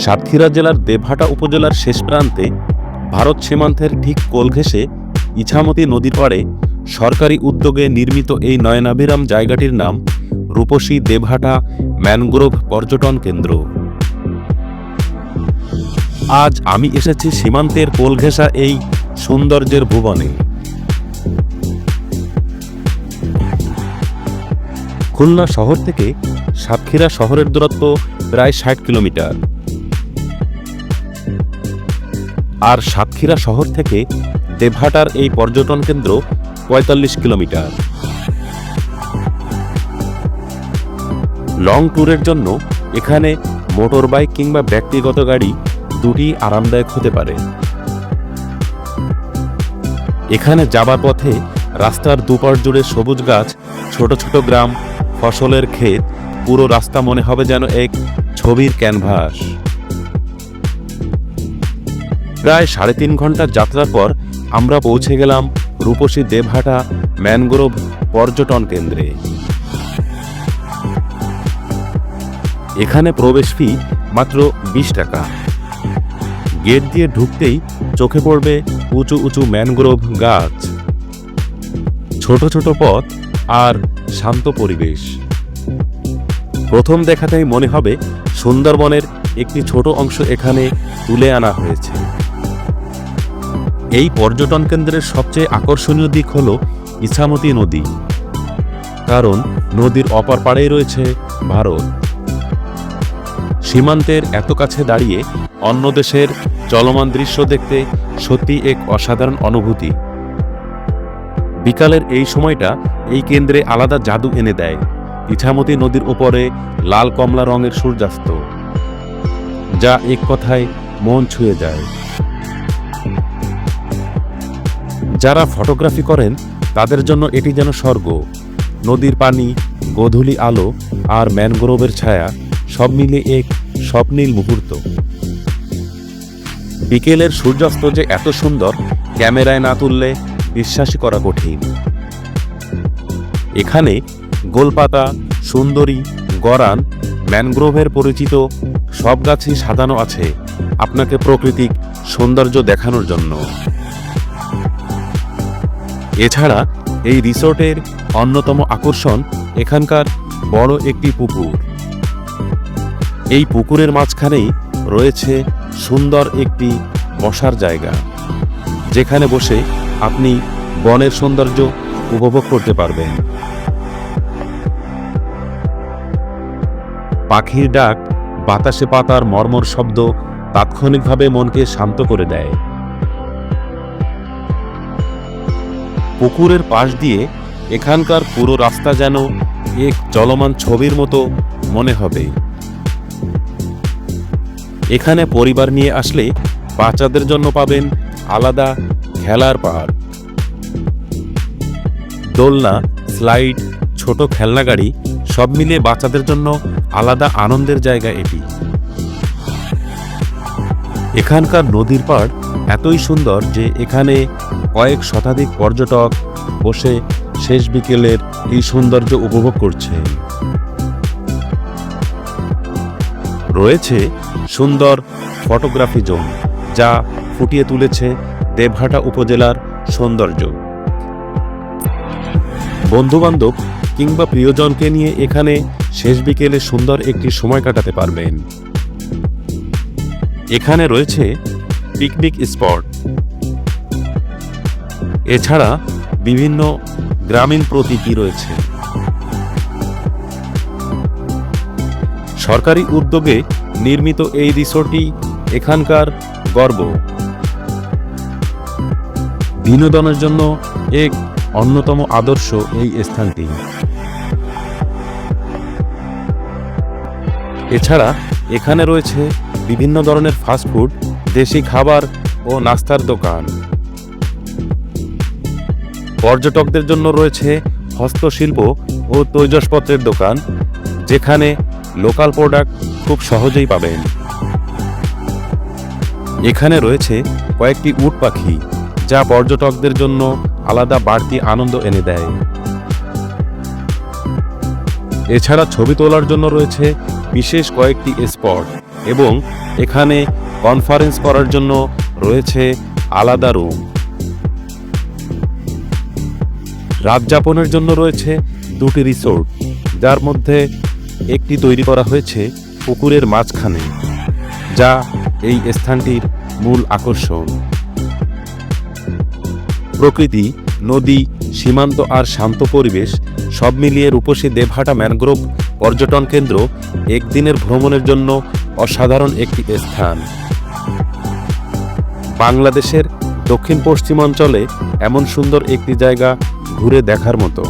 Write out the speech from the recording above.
সাতক্ষীরা জেলার দেবহাটা উপজেলার শেষ প্রান্তে ভারত সীমান্তের ঠিক কোল ঘেঁষে ইছামতি নদীর পাড়ে সরকারি উদ্যোগে নির্মিত এই নয়নাভিরাম জায়গাটির নাম রূপসী দেবহাটা ম্যানগ্রোভ পর্যটন কেন্দ্র। আজ আমি এসেছি সীমান্তের কোল ঘেঁষা এই সৌন্দর্যের ভুবনে। খুলনা শহর থেকে সাতক্ষীরা শহরের দূরত্ব প্রায় ৬০ কিলোমিটার, আর সাতক্ষীরা শহর থেকে দেবহাটার এই পর্যটন কেন্দ্র ৪৫ কিলোমিটার। লং ট্যুরের জন্য এখানে মোটর বাইক কিংবা ব্যক্তিগত গাড়ি দুটি আরামদায়ক হতে পারে। এখানে যাবার পথে রাস্তার দুপাশ জুড়ে সবুজ গাছ, ছোট ছোট গ্রাম, ফসলের ক্ষেত, পুরো রাস্তা মনে হবে যেন এক ছবির ক্যানভাস। প্রায় ৩.৫ ঘন্টার যাত্রার পর আমরা পৌঁছে গেলাম রূপসী দেবহাটা ম্যানগ্রোভ পর্যটন কেন্দ্রে। এখানে প্রবেশ ফি মাত্র ২০ টাকা। গেট দিয়ে ঢুকতেই চোখে পড়বে উঁচু উঁচু ম্যানগ্রোভ গাছ, ছোট ছোট পথ আর শান্ত পরিবেশ। প্রথম দেখাতেই মনে হবে সুন্দরবনের একটি ছোট অংশ এখানে তুলে আনা হয়েছে। এই পর্যটন কেন্দ্রের সবচেয়ে আকর্ষণীয় দিক হল ইছামতি নদী, কারণ নদীর অপর পাড়েই রয়েছে ভারত। সীমান্তের এত কাছে দাঁড়িয়ে অন্য দেশের চলমান দৃশ্য দেখতে সত্যি এক অসাধারণ অনুভূতি। বিকালের এই সময়টা এই কেন্দ্রে আলাদা জাদু এনে দেয়। ইছামতি নদীর উপরে লাল কমলা রঙের সূর্যাস্ত, যা এক কথায় মন ছুঁয়ে যায়। যারা ফটোগ্রাফি করেন তাদের জন্য এটি যেন স্বর্গ। নদীর পানি, গোধূলি আলো আর ম্যানগ্রোভের ছায়া সব মিলে এক স্বপ্নীল মুহূর্ত। বিকেলের সূর্যাস্ত যে এত সুন্দর, ক্যামেরায় না তুললে বিশ্বাসই করা কঠিন। এখানে গোলপাতা, সুন্দরী, গরান, ম্যানগ্রোভের পরিচিত সব গাছই সাজানো আছে আপনাকে প্রাকৃতিক সৌন্দর্য দেখানোর জন্য। এছাড়া এই রিসোর্টের অন্যতম আকর্ষণ এখানকার বড় একটি পুকুর। এই পুকুরের মাঝখানেই রয়েছে সুন্দর একটি বসার জায়গা, যেখানে বসে আপনি বনের সৌন্দর্য উপভোগ করতে পারবেন। পাখির ডাক, বাতাসে পাতার মর্মর শব্দ তাৎক্ষণিকভাবে মনকে শান্ত করে দেয়। পুকুরের পাশ দিয়ে এখানকার পুরো রাস্তা যেন এক চলমান ছবির মতো মনে হবে। এখানে পরিবার নিয়ে আসলে বাচ্চাদের জন্য পাবেন আলাদা খেলার পার্ক, দোলনা, স্লাইড, ছোট খেলনা গাড়ি, সব মিলিয়ে বাচ্চাদের জন্য আলাদা আনন্দের জায়গা এটি। এখানকার নদীর পাড় এতই সুন্দর যে এখানে কয়েক শতাধিক পর্যটক বসে শেষ বিকেলের এই সৌন্দর্য উপভোগ করছে। রয়েছে সুন্দর ফটোগ্রাফি জোন, যা ফুটিয়ে তুলেছে দেবহাটা উপজেলার সৌন্দর্য। বন্ধুবান্ধব কিংবা প্রিয়জনকে নিয়ে এখানে শেষ বিকেলে সুন্দর একটি সময় কাটাতে পারবেন। এখানে রয়েছে পিকনিক স্পট, এছাড়া বিভিন্ন গ্রামীণ প্রতীকী রয়েছে। সরকারি উদ্যোগে নির্মিত এই রিসোর্টটি এখানকার গর্ব। বিনোদনের জন্য এক অন্যতম আদর্শ এই স্থানটি। এছাড়া এখানে রয়েছে বিভিন্ন ধরনের ফাস্টফুড, দেশি খাবার ও নাস্তার দোকান। পর্যটকদের জন্য রয়েছে হস্তশিল্প ও তৈজসপত্রের দোকান, যেখানে লোকাল প্রোডাক্ট খুব সহজেই পাবেন। এখানে রয়েছে কয়েকটি উট পাখি, যা পর্যটকদের জন্য আলাদা বাড়তি আনন্দ এনে দেয়। এছাড়া ছবি তোলার জন্য রয়েছে বিশেষ কয়েকটি স্পট এবং এখানে কনফারেন্স করার জন্য রয়েছে আলাদা রুম। রাত যাপনের জন্য রয়েছে 2টি রিসোর্ট, যার মধ্যে একটি তৈরি করা হয়েছে পুকুরের মাঝখানে, যা এই স্থানটির মূল আকর্ষণ। প্রকৃতি, নদী, সীমান্ত আর শান্ত পরিবেশ সব মিলিয়ে রূপসী দেবহাটা ম্যানগ্রোভ পর্যটন কেন্দ্র একদিনের ভ্রমণের জন্য অসাধারণ একটি স্থান। বাংলাদেশের দক্ষিণ পশ্চিমাঞ্চলে এমন সুন্দর একটি জায়গা ঘুরে দেখার মতো।